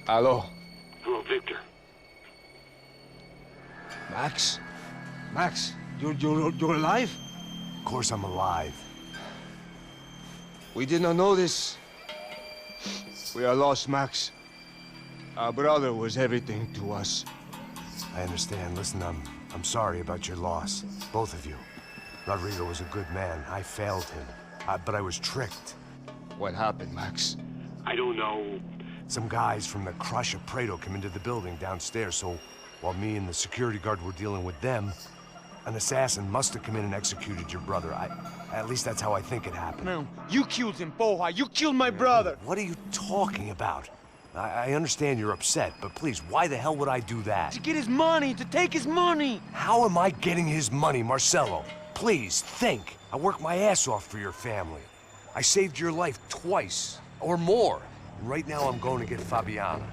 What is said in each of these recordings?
Hello. Hello, Victor. Max? Max, you're alive? Of course I'm alive. We did not know this. We are lost, Max. Our brother was everything to us. I understand. Listen, I'm sorry about your loss. Both of you. Rodrigo was a good man. I failed him. But I was tricked. What happened, Max? I don't know. Some guys from the Crush of Prado came into the building downstairs, so while me and the security guard were dealing with them, an assassin must have come in and executed your brother. At least that's how I think it happened. No, you killed him, Poha. You killed my brother. What are you talking about? I understand you're upset, but please, why the hell would I do that? To get his money, to take his money. How am I getting his money, Marcelo? Please, think. I worked my ass off for your family. I saved your life twice, or more. And right now I'm going to get Fabiana.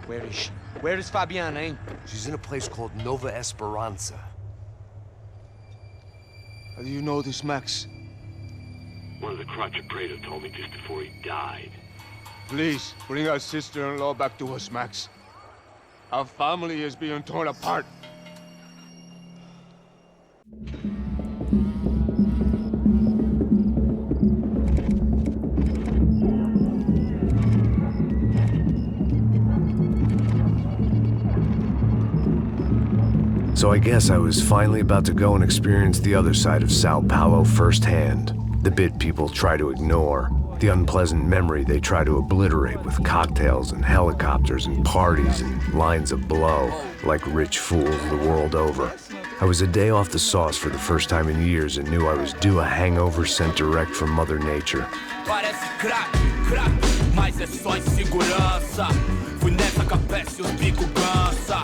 Where is she? Where is Fabiana, eh? She's in a place called Nova Esperanza. How do you know this, Max? One of the Crotch of Prado told me just before he died. Please, bring our sister-in-law back to us, Max. Our family is being torn apart. So I guess I was finally about to go and experience the other side of Sao Paulo firsthand. The bit people try to ignore. The unpleasant memory they try to obliterate with cocktails and helicopters and parties and lines of blow, like rich fools the world over. I was a day off the sauce for the first time in years and knew I was due a hangover sent direct from Mother Nature. Parece crack, mas é só insegurança. Fui nessa capece, os bico cansa.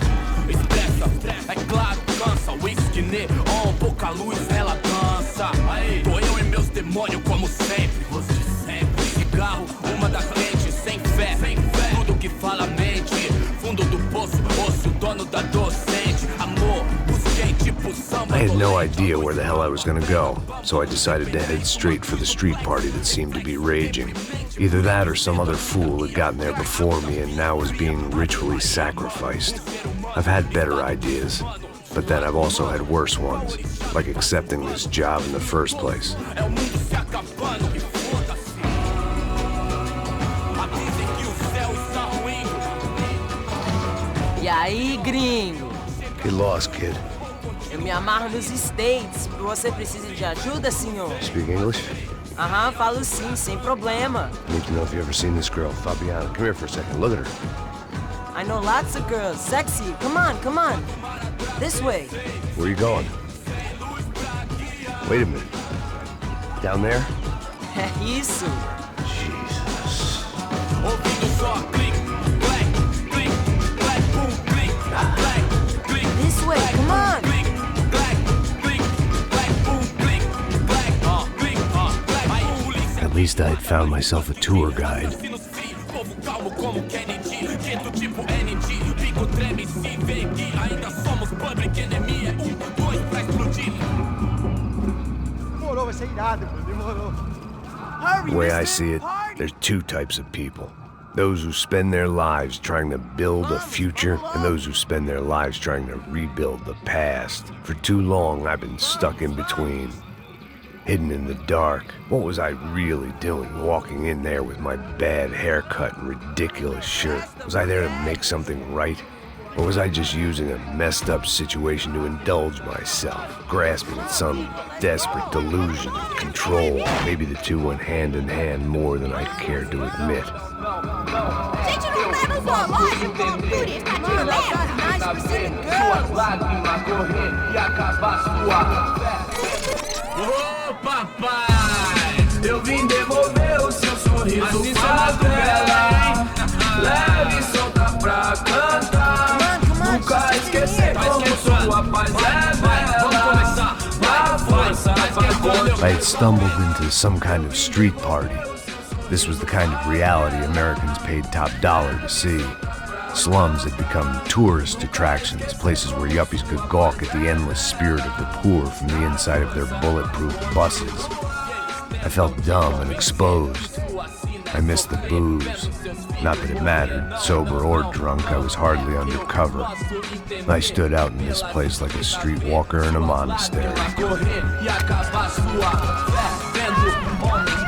Expressa, é claro, cansa. Whisky neon, pouca luz, ela dança. Tô eu e meus demônios como sempre. Cigarro, uma da frente, sem fé. Tudo que fala mente. Fundo do poço, osso, dono da docente. Amor, busquei tipo samba. I had no idea where the hell I was gonna go, so I decided to head straight for the street party that seemed to be raging. Either that or some other fool had gotten there before me and now was being ritually sacrificed. I've had better ideas, but then I've also had worse ones, like accepting this job in the first place. E aí, gringo? Get lost, kid. Eu me amarro nos States. Você precisa de ajuda, senhor? Speak English? Aham, falo sim, sem problema. Need to know if you've ever seen this girl, Fabiana. Come here for a second. Look at her. I know lots of girls. Sexy. Come on, come on. This way. Where are you going? Wait a minute. Down there? Isso. Jesus. This way, come on. At least I had found myself a tour guide. The way I see it, there's two types of people. Those who spend their lives trying to build a future, and those who spend their lives trying to rebuild the past. For too long, I've been stuck in between. Hidden in the dark. What was I really doing walking in there with my bad haircut and ridiculous shirt? Was I there to make something right? Or was I just using a messed up situation to indulge myself, grasping at some desperate delusion of control? Maybe the two went hand in hand more than I cared to admit. Gente, não leva o zoológico, turista de leve, mas precisa girls. Lágrima correr e acabar sua. Ô papai, eu vim devolver o seu sorriso favela. Leve e solta pra cantar. Nunca esquecer como sua paz é bela. Vai força, vai. I had stumbled into some kind of street party. This was the kind of reality Americans paid top dollar to see. Slums had become tourist attractions, places where yuppies could gawk at the endless spirit of the poor from the inside of their bulletproof buses. I felt dumb and exposed. I missed the booze. Not that it mattered, sober or drunk, I was hardly undercover. I stood out in this place like a streetwalker in a monastery.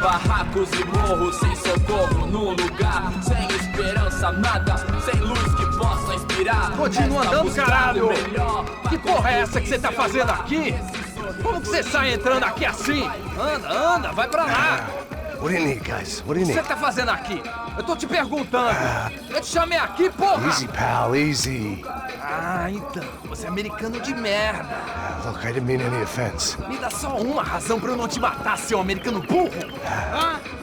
Barracos e morros sem socorro num lugar sem esperança, nada, sem luz que possa inspirar. Continua andando, caralho! Que porra é essa que você tá fazendo aqui? Como que você sai entrando aqui assim? Anda, vai pra lá! What do you need, guys? What do you O que need? você tá fazendo aqui? Eu tô te perguntando. Eu te chamei aqui, porra! Easy, pal, easy. Ah, então, você é americano de merda. Look, I didn't mean any offense. Me dá só uma razão pra eu não te matar, seu americano burro.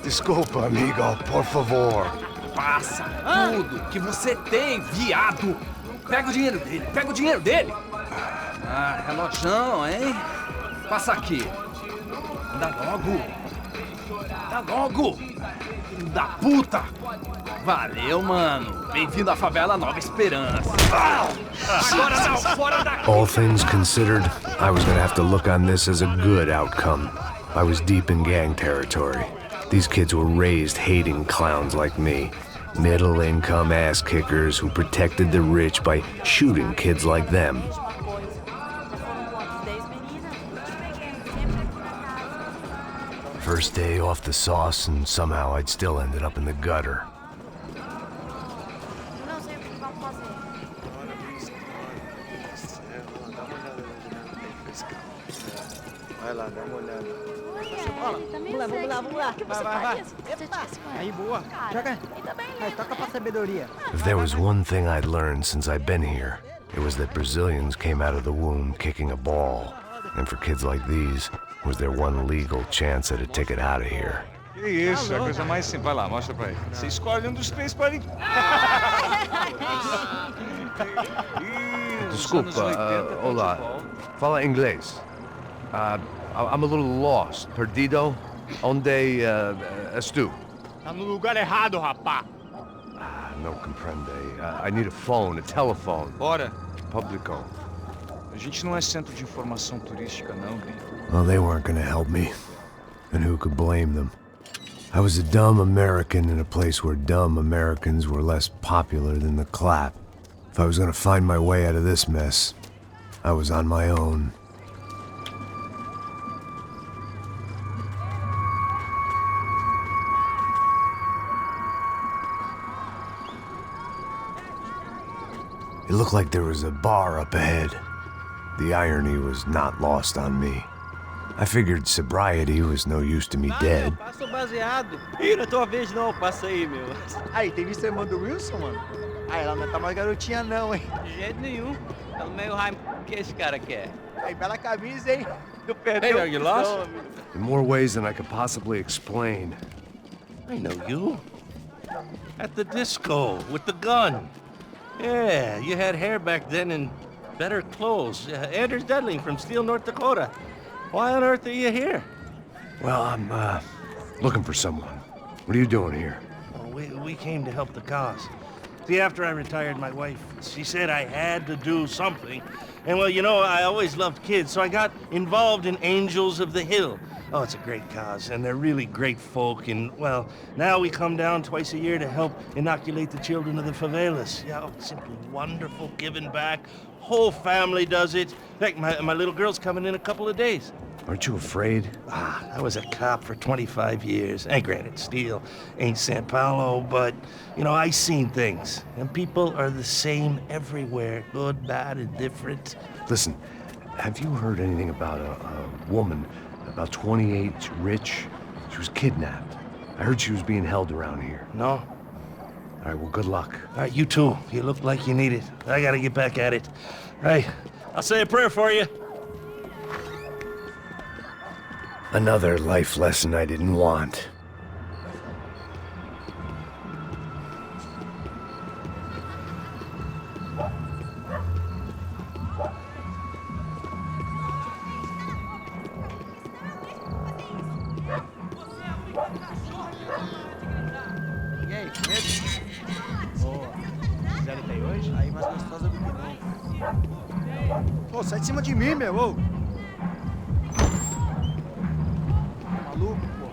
Desculpa, amigo, por favor. Passa tudo que você tem, viado. Pega o dinheiro dele, Ah, relojão, hein? Passa aqui. Dá logo. Filho da puta. Valeu, mano. Bem-vindo à favela Nova Esperança. Agora não, fora daqui. All things considered, I was gonna have to look on this as a good outcome. I was deep in gang territory. These kids were raised hating clowns like me. Middle-income ass-kickers who protected the rich by shooting kids like them. First day off the sauce, and somehow I'd still ended up in the gutter. Vai lá, dá uma olhada. Vamos lá. Vai. Aí, boa. Joga. Aí, toca pra sabedoria. If there was one thing I'd learned since I'd been here, it was that Brazilians came out of the womb kicking a ball. And for kids like these, was their one legal chance at a ticket out of here. Que isso, é a coisa mais simples. Vai lá, mostra pra ele. Você escolhe um dos três para ele. Desculpa, olá. Fala inglês. I'm a little lost. Perdido? Onde és tu? Tá no lugar errado, rapá. Não compreende. I need a phone, a telephone. Bora. Publico. A gente não é centro de informação turística, não, gringo. Well, they weren't gonna help me. And who could blame them? I was a dumb American in a place where dumb Americans were less popular than the clap. If I was gonna find my way out of this mess, I was on my own. It looked like there was a bar up ahead. The irony was not lost on me. I figured sobriety was no use to me dead. Passa o baseado. Ih, não é tua vez não, passa aí, meu. Aí, tem visto a irmã do Wilson, mano? Aí, ela não tá mais garotinha não, hein? De jeito nenhum. Tá no meio raio que esse cara quer. Aí, bela camisa, hein? Tu perdeu. Hey, are you lost? In more ways than I could possibly explain. I know you. At the disco, with the gun. Yeah, you had hair back then and better clothes. Anders Dudling from Steele, North Dakota. Why on earth are you here? Well, I'm, looking for someone. What are you doing here? We came to help the cause. See, after I retired, my wife, she said I had to do something. And well, you know, I always loved kids, so I got involved in Angels of the Hill. Oh, it's a great cause, and they're really great folk, and, well, now we come down twice a year to help inoculate the children of the favelas. Yeah, oh, simply wonderful, giving back. Whole family does it. In fact, my little girl's coming in a couple of days. Aren't you afraid? I was a cop for 25 years. And granted, Steele ain't San Paulo, but, you know, I seen things. And people are the same everywhere, good, bad, and different. Listen, have you heard anything about a woman, about 28, rich? She was kidnapped. I heard she was being held around here. No? All right, well, good luck. All right, you too. You look like you need it. I gotta get back at it. All right, I'll say a prayer for you. Another life lesson I didn't want. E aí, medo? Boa. Zé tem hoje? Aí, mais gostosa do que não. Pô, sai de cima de mim, meu. Ô. Maluco, pô.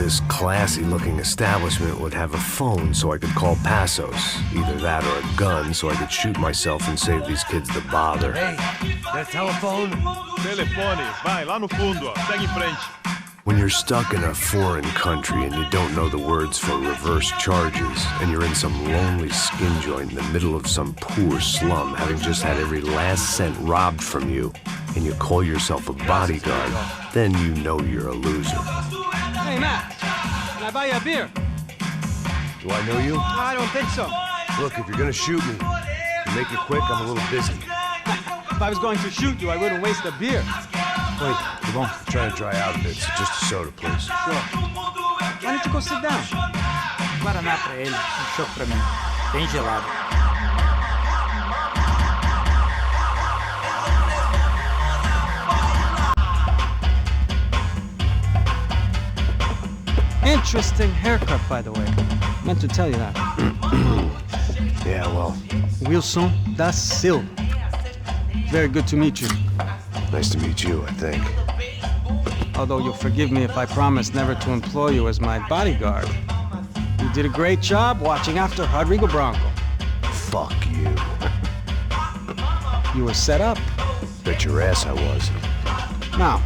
this classy-looking establishment would have a phone so I could call Passos. Either that or a gun so I could shoot myself and save these kids the bother. Hey, that telephone? Telefone, vai, lá no fundo, ó. Segue em frente. When you're stuck in a foreign country and you don't know the words for reverse charges, and you're in some lonely skin joint in the middle of some poor slum, having just had every last cent robbed from you, and you call yourself a bodyguard, then you know you're a loser. Hey, Matt, can I buy you a beer? Do I know you? I don't think so. Look, if you're gonna shoot me, make it quick, I'm a little busy. If I was going to shoot you, I wouldn't waste a beer. Wait, come on. I'm trying to dry out a bit, so just a soda, please. Sure. Why don't you go sit down? Guaraná pra ele, choco pra mim. Bem gelado. Interesting haircut, by the way. Meant to tell you that. Yeah, well. Wilson da Silva. Very good to meet you. Nice to meet you, I think. Although you'll forgive me if I promise never to employ you as my bodyguard. You did a great job watching after Rodrigo Branco. Fuck you. You were set up. Bet your ass I was. Now,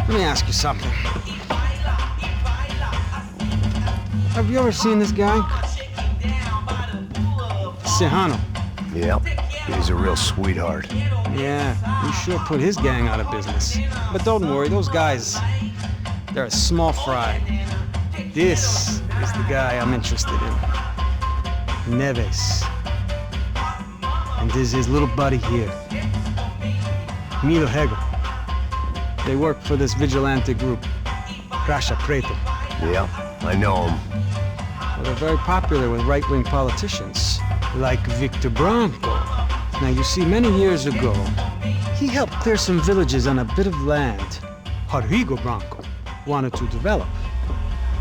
let me ask you something. Have you ever seen this guy? Sejano. Yep. He's a real sweetheart. Yeah, you sure put his gang out of business. But don't worry, those guys, they're a small fry. This is the guy I'm interested in. Neves. And this is his little buddy here. Milo Hegel. They work for this vigilante group, Crasha Preto. Yep, I know him. Well, they're very popular with right-wing politicians, like Victor Branco. Now, you see, many years ago, he helped clear some villages on a bit of land Rodrigo Branco wanted to develop.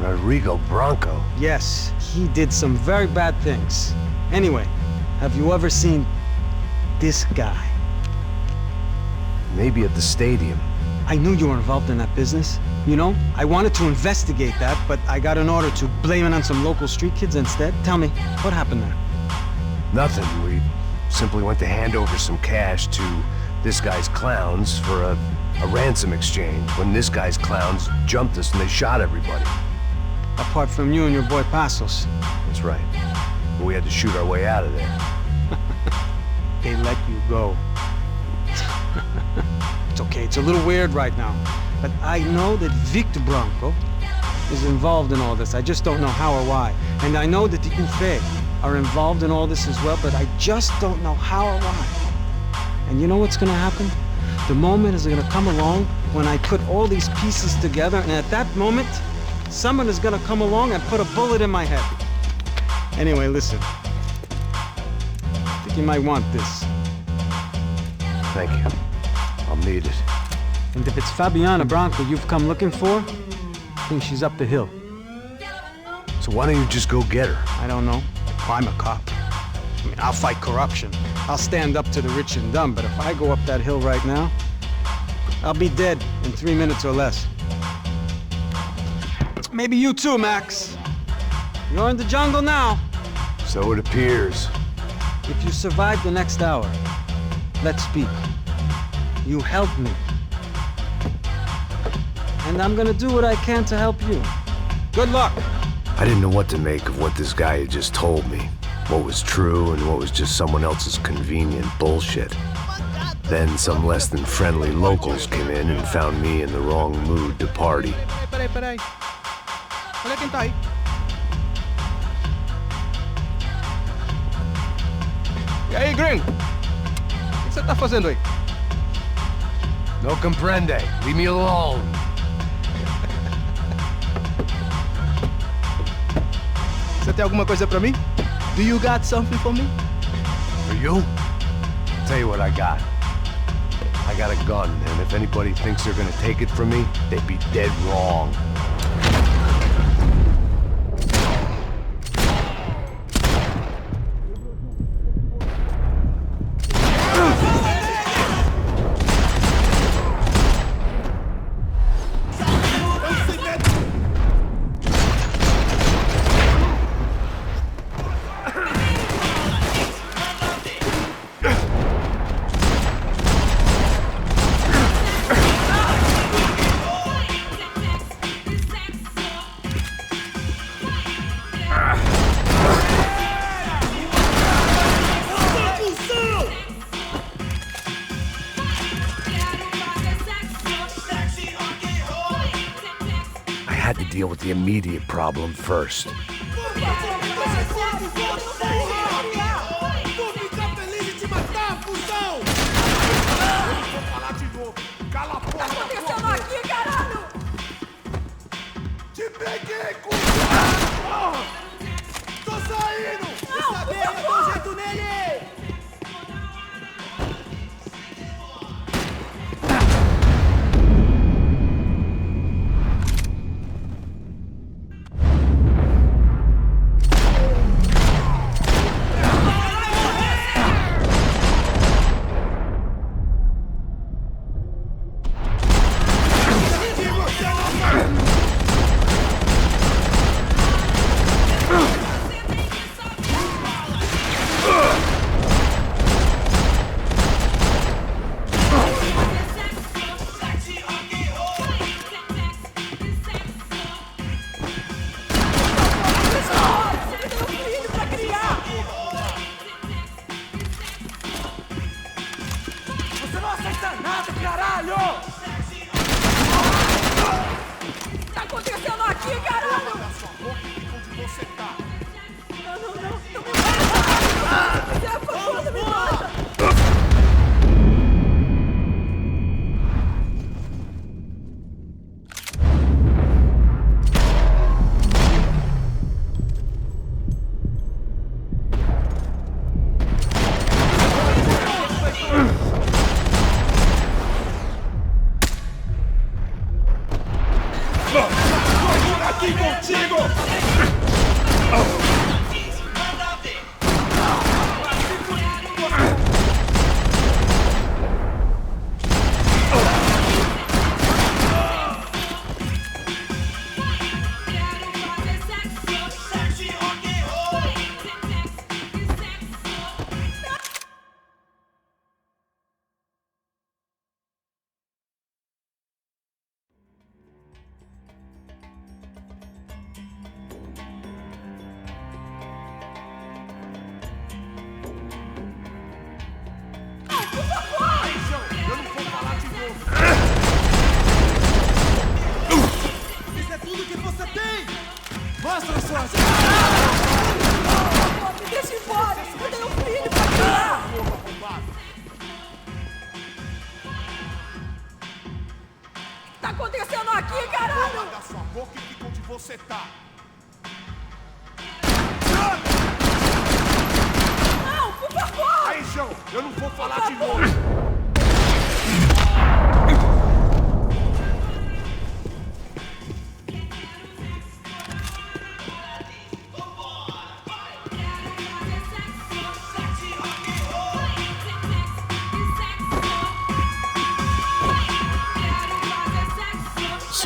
Rodrigo Branco? Yes, he did some very bad things. Anyway, have you ever seen this guy? Maybe at the stadium. I knew you were involved in that business. You know, I wanted to investigate that, but I got an order to blame it on some local street kids instead. Tell me, what happened there? Nothing. We simply went to hand over some cash to this guy's clowns for a ransom exchange when this guy's clowns jumped us and they shot everybody. Apart from you and your boy Passos. That's right. But we had to shoot our way out of there. They let you go. It's okay, it's a little weird right now. But I know that Victor Branco is involved in all this. I just don't know how or why. And I know that the UFE are involved in all this as well, but I just don't know how or why. And you know what's gonna happen? The moment is gonna come along when I put all these pieces together, and at that moment, someone is gonna come along and put a bullet in my head. Anyway, listen. I think you might want this. Thank you. I'll need it. And if it's Fabiana Branco you've come looking for, I think she's up the hill. So why don't you just go get her? I don't know. I'm a cop. I mean, I'll fight corruption. I'll stand up to the rich and dumb, but if I go up that hill right now, I'll be dead in 3 minutes or less. Maybe you too, Max. You're in the jungle now. So it appears. If you survive the next hour, let's speak. You help me. And I'm gonna do what I can to help you. Good luck. I didn't know what to make of what this guy had just told me. What was true and what was just someone else's convenient bullshit. Then some less than friendly locals came in and found me in the wrong mood to party. Peraí. Olha quem tá aí. E aí, gringo? O que você tá fazendo aí? No comprende. Leave me alone. Você tem alguma coisa pra mim? Do you got something for me? For you? Tell you what I got. I got a gun, and if anybody thinks they're gonna take it from me, they'd be dead wrong. deal with the immediate problem first.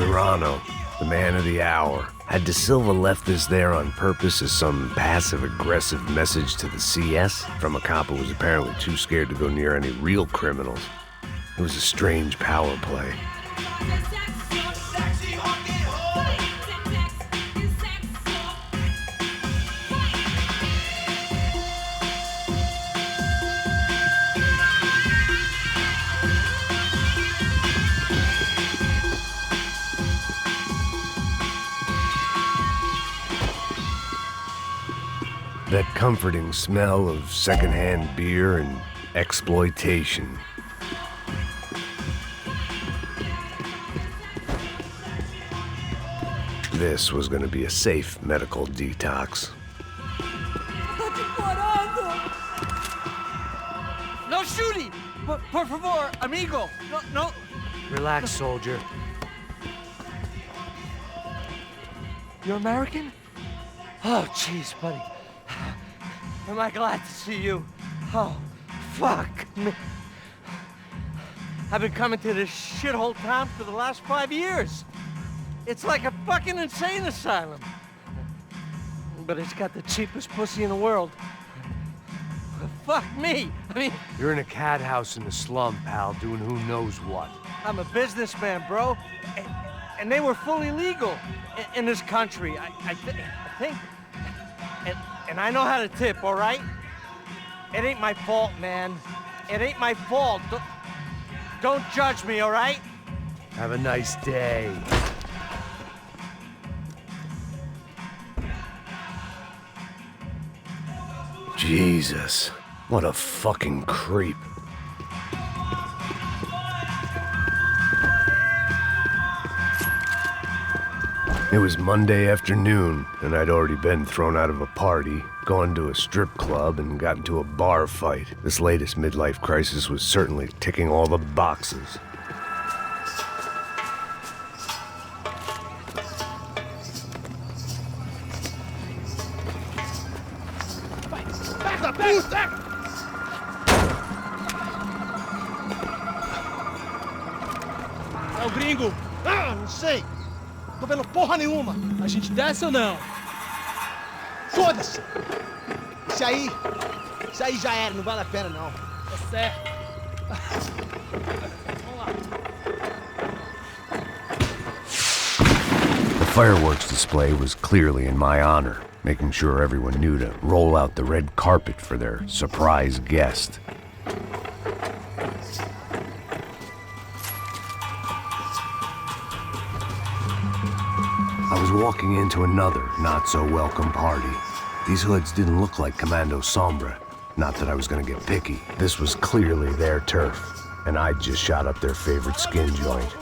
Serrano, the man of the hour. Had De Silva left this there on purpose as some passive-aggressive message to the CS from a cop who was apparently too scared to go near any real criminals? It was a strange power play. That comforting smell of secondhand beer and exploitation. This was going to be a safe medical detox. No shooting! Por favor, amigo! No. Relax, soldier. You're American? Oh, jeez, buddy. Am I glad to see you? Oh, fuck me. I've been coming to this shithole town for the last 5 years. It's like a fucking insane asylum. But it's got the cheapest pussy in the world. Fuck me. I mean... You're in a cat house in the slum, pal, doing who knows what. I'm a businessman, bro. And they were fully legal in this country. I think... And I know how to tip, all right? It ain't my fault, man. It ain't my fault. Don't judge me, all right? Have a nice day. Jesus, what a fucking creep. It was Monday afternoon, and I'd already been thrown out of a party, gone to a strip club, and got into a bar fight. This latest midlife crisis was certainly ticking all the boxes. É o gringo! Ah, não sei! Tô vendo porra nenhuma! A gente desce ou não? Foda-se! Isso aí já era, não vale a pena não. Tá certo. Vamos lá. The fireworks display was clearly in my honor, making sure everyone knew to roll out the red carpet for their surprise guest. I was walking into another not-so-welcome party. These hoods didn't look like Commando Sombra. Not that I was gonna get picky. This was clearly their turf, and I'd just shot up their favorite skin joint.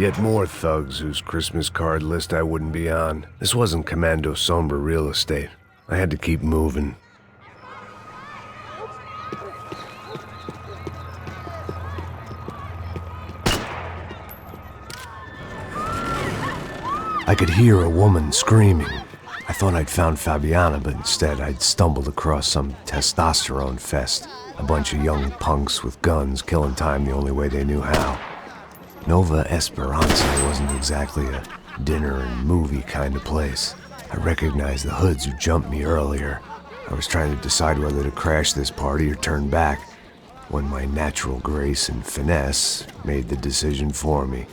Yet more thugs whose Christmas card list I wouldn't be on. This wasn't Commando Sombra real estate. I had to keep moving. I could hear a woman screaming. I thought I'd found Fabiana, but instead I'd stumbled across some testosterone fest. A bunch of young punks with guns killing time the only way they knew how. Nova Esperanza wasn't exactly a dinner and movie kind of place. I recognized the hoods who jumped me earlier. I was trying to decide whether to crash this party or turn back, when my natural grace and finesse made the decision for me.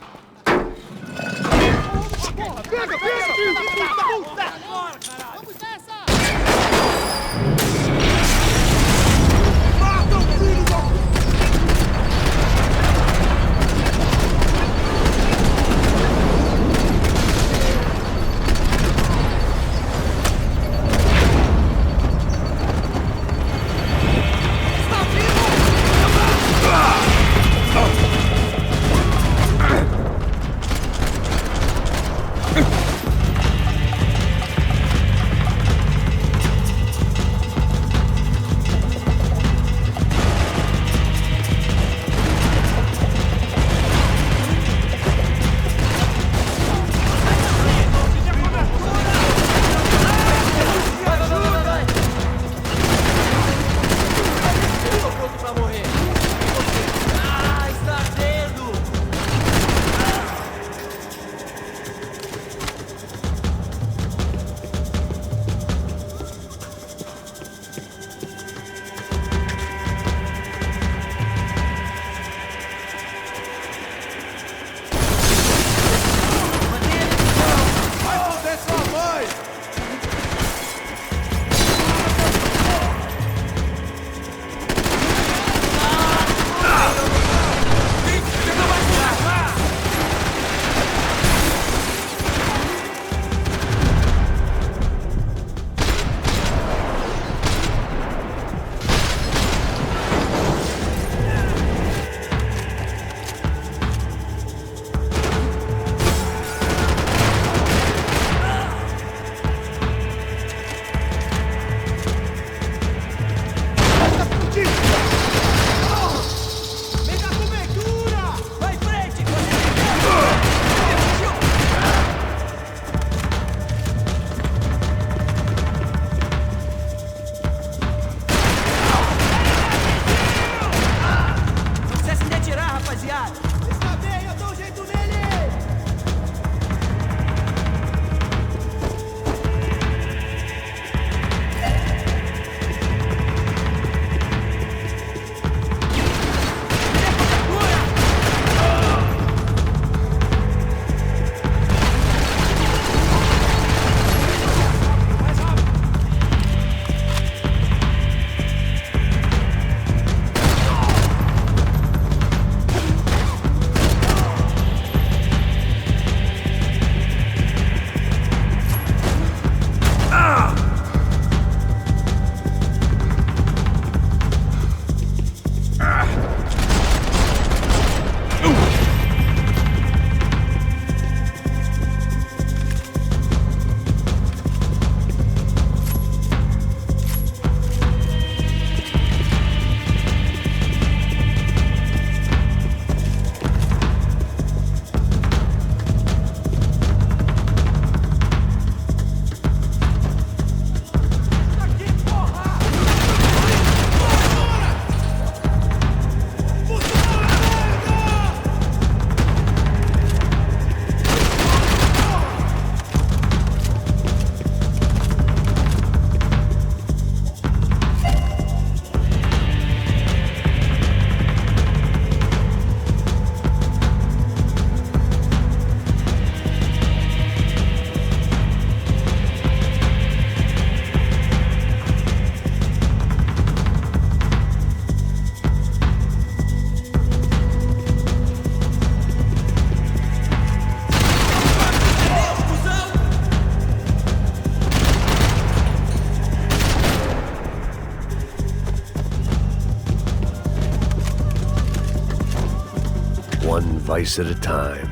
One vice at a time.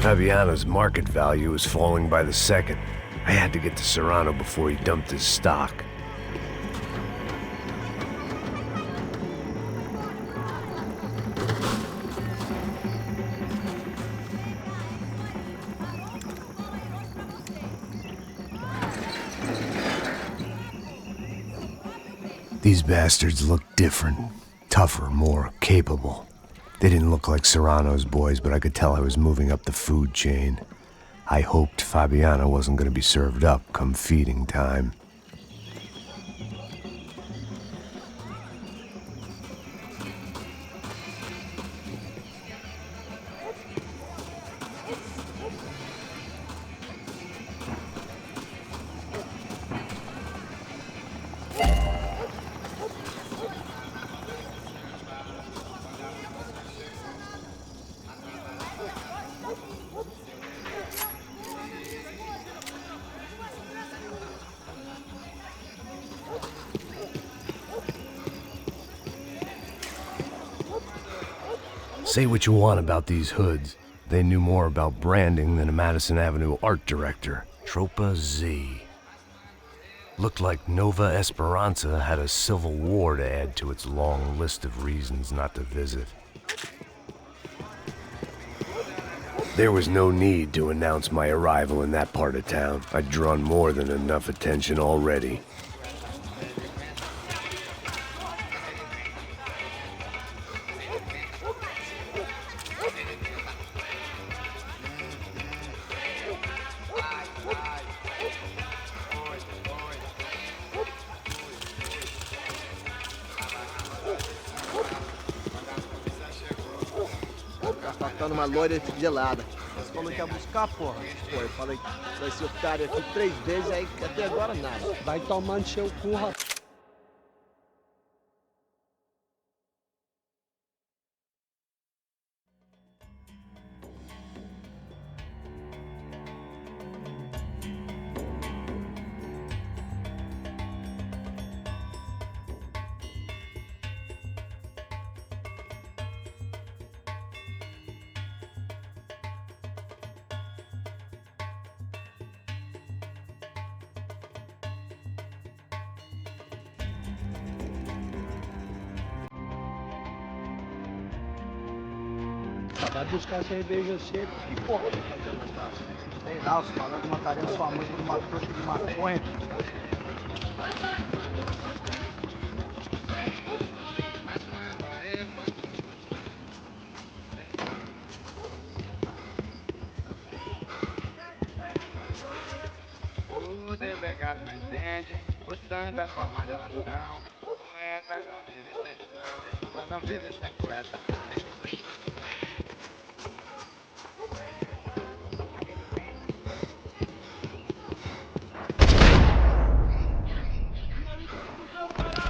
Fabiano's market value was falling by the second. I had to get to Serrano before he dumped his stock. These bastards looked different, tougher, more capable. They didn't look like Serrano's boys, but I could tell I was moving up the food chain. I hoped Fabiano wasn't going to be served up come feeding time. Say what you want about these hoods. They knew more about branding than a Madison Avenue art director. Tropa Z. Looked like Nova Esperanza had a civil war to add to its long list of reasons not to visit. There was no need to announce my arrival in that part of town. I'd drawn more than enough attention already. Faltando uma loira gelada. Você falou que ia buscar, porra? Pô, eu falei que esse otário aqui 3 vezes, aí até agora nada. Vai tomando seu cu, rapaz. Vai buscar cerveja cedo. Que porra? Sei lá, os caras matariam sua mãe por uma trouxa de maconha.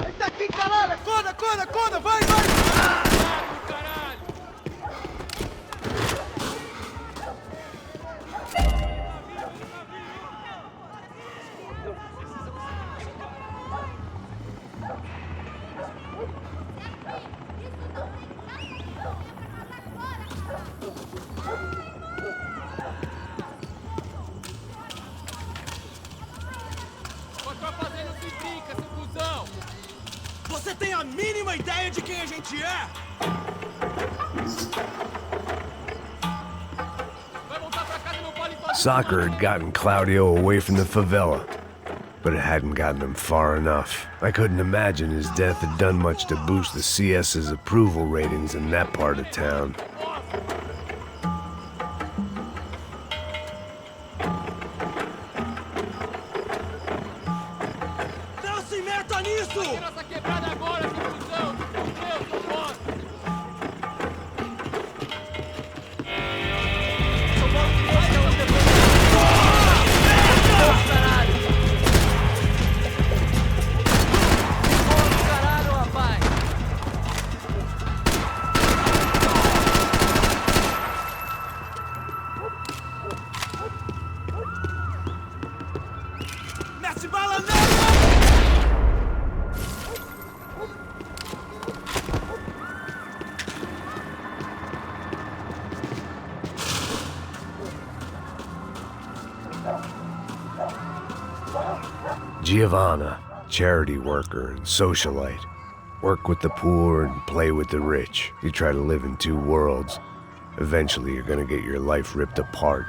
Eita aqui, caralho! Acorda, acorda, acorda! Vai, vai! Caralho! Você tem a mínima ideia de quem a gente é? Soccer had gotten Claudio away from the favela, but it hadn't gotten him far enough. I couldn't imagine his death had done much to boost the CS's approval ratings in that part of town. Não se meta nisso! Giovanna, charity worker and socialite. Work with the poor and play with the rich. You try to live in two worlds. Eventually, you're gonna get your life ripped apart.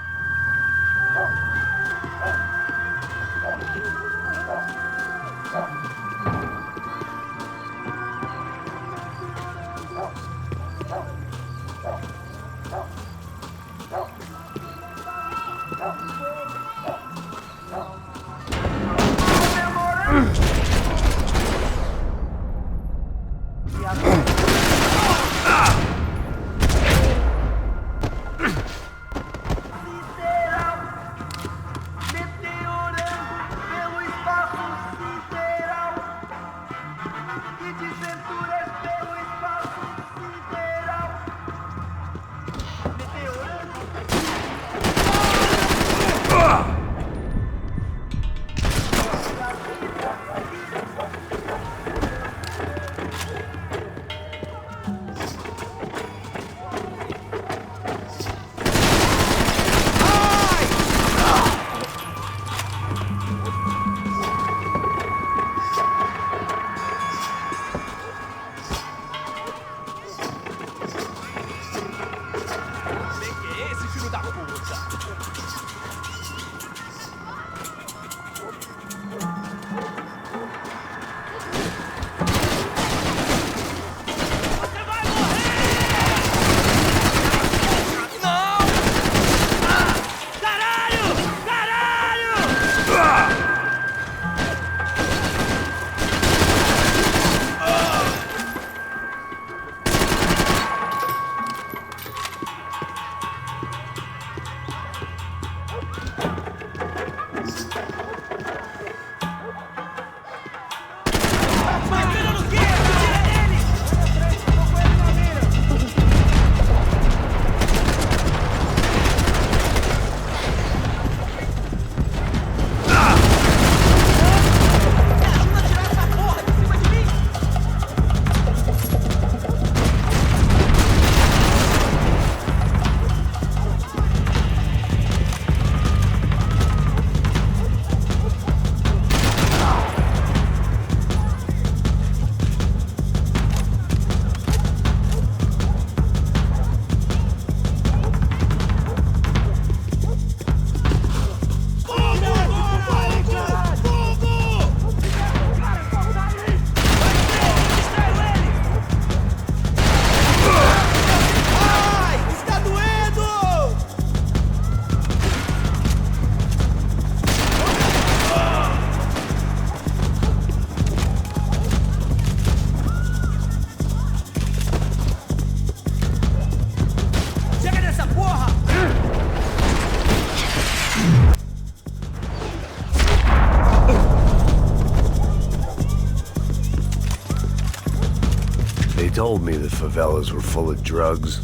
Told me the favelas were full of drugs.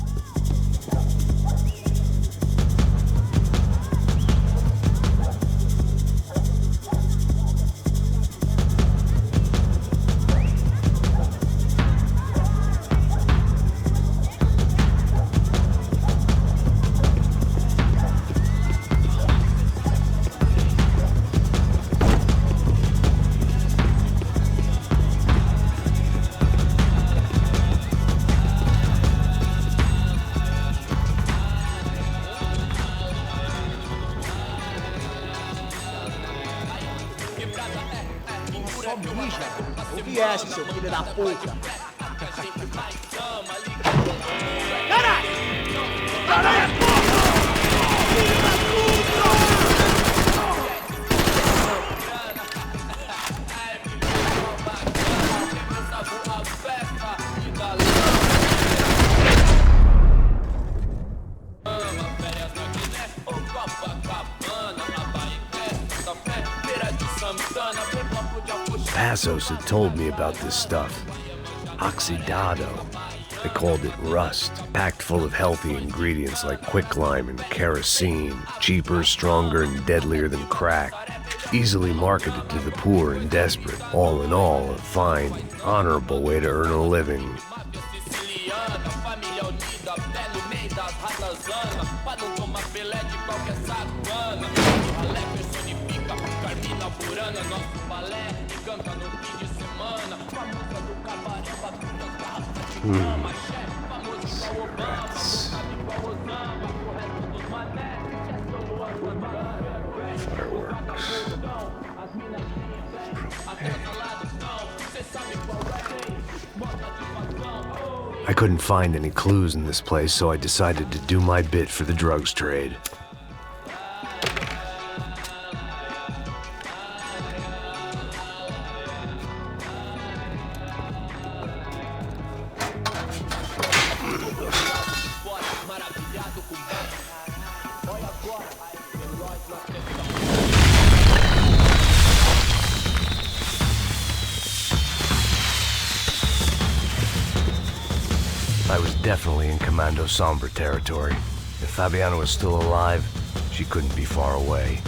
Ouvi essa, seu filho da puta. Caralho! Caralho, porra! Filho da puta! Passos had told me about this stuff. Oxidado. They called it rust, packed full of healthy ingredients like quicklime and kerosene, cheaper, stronger, and deadlier than crack. Easily marketed to the poor and desperate. All in all, a fine, honorable way to earn a living. misturando nosso balé, canta no fim de semana, com a música do cabaré, batuta as garrafas de cama, chefe, famoso igual Obama, colocado igual Osama, o resto dos mané, é só lua santana, o vagabundão, as minas que até os alados não, cê sabe qual é, bota satisfação. I couldn't find any clues in this place, so I decided to do my bit for the drugs trade. I was definitely in Commando Sombra territory. If Fabiana was still alive, she couldn't be far away.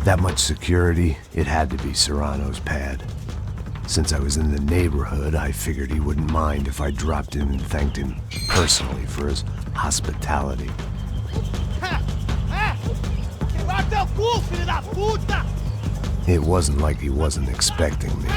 That much security, it had to be Serrano's pad. Since I was in the neighborhood, I figured he wouldn't mind if I dropped in and thanked him personally for his hospitality. It wasn't like he wasn't expecting me.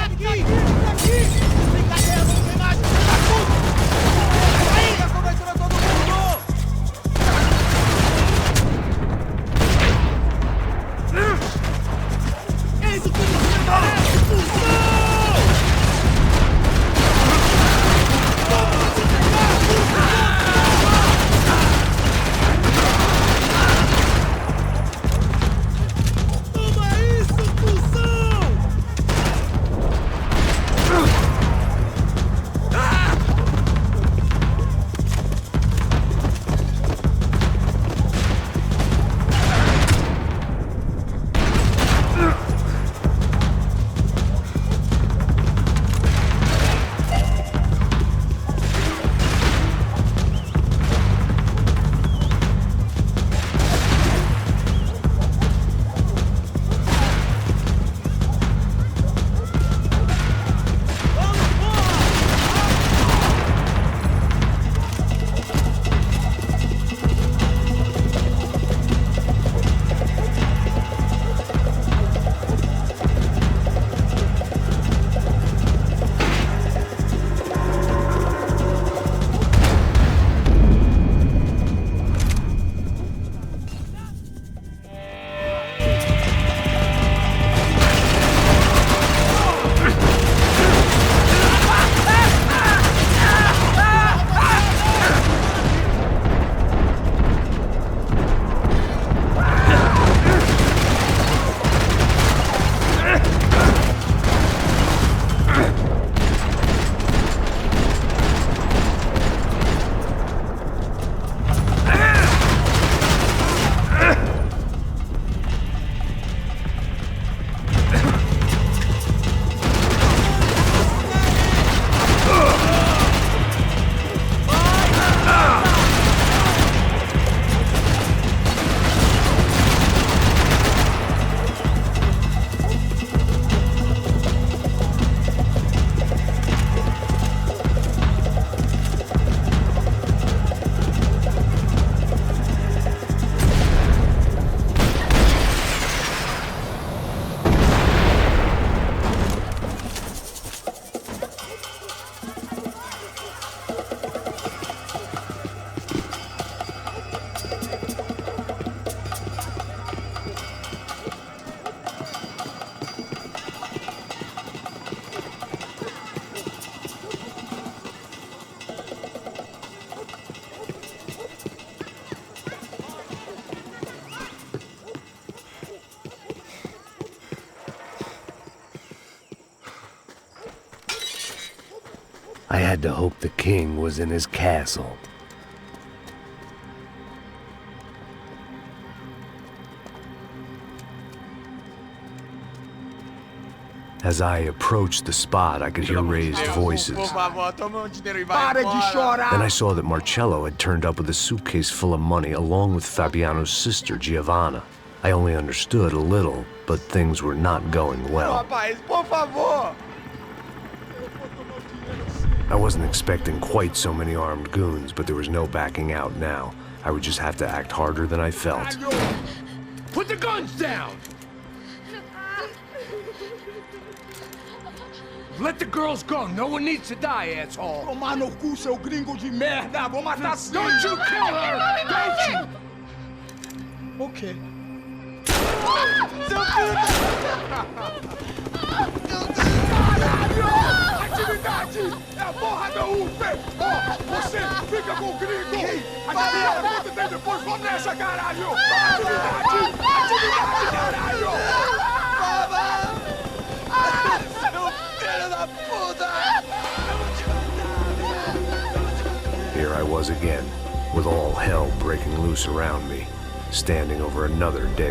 I had to hope the king was in his castle. As I approached the spot, I could hear raised voices. Por favor, toma o dinheiro e vai Para de embora. chorar! Then I saw that Marcello had turned up with a suitcase full of money along with Fabiano's sister, Giovanna. I only understood a little, but things were not going well. Rapaz, por favor. I wasn't expecting quite so many armed goons, but there was no backing out now. I would just have to act harder than I felt. Put the guns down! Let the girls go. No one needs to die, asshole. Tomar no cu, seu gringo de merda! Vou matar sim! Don't you kill her! Don't you? Ok. Seu filho Caralho! Atividade! É a porra da UP! Ó, você fica com o gringo! Atividade, quanto tem depois? Vamos nessa, caralho! Atividade! Atividade, caralho! Here I was again, with all hell breaking loose around me, standing over another dead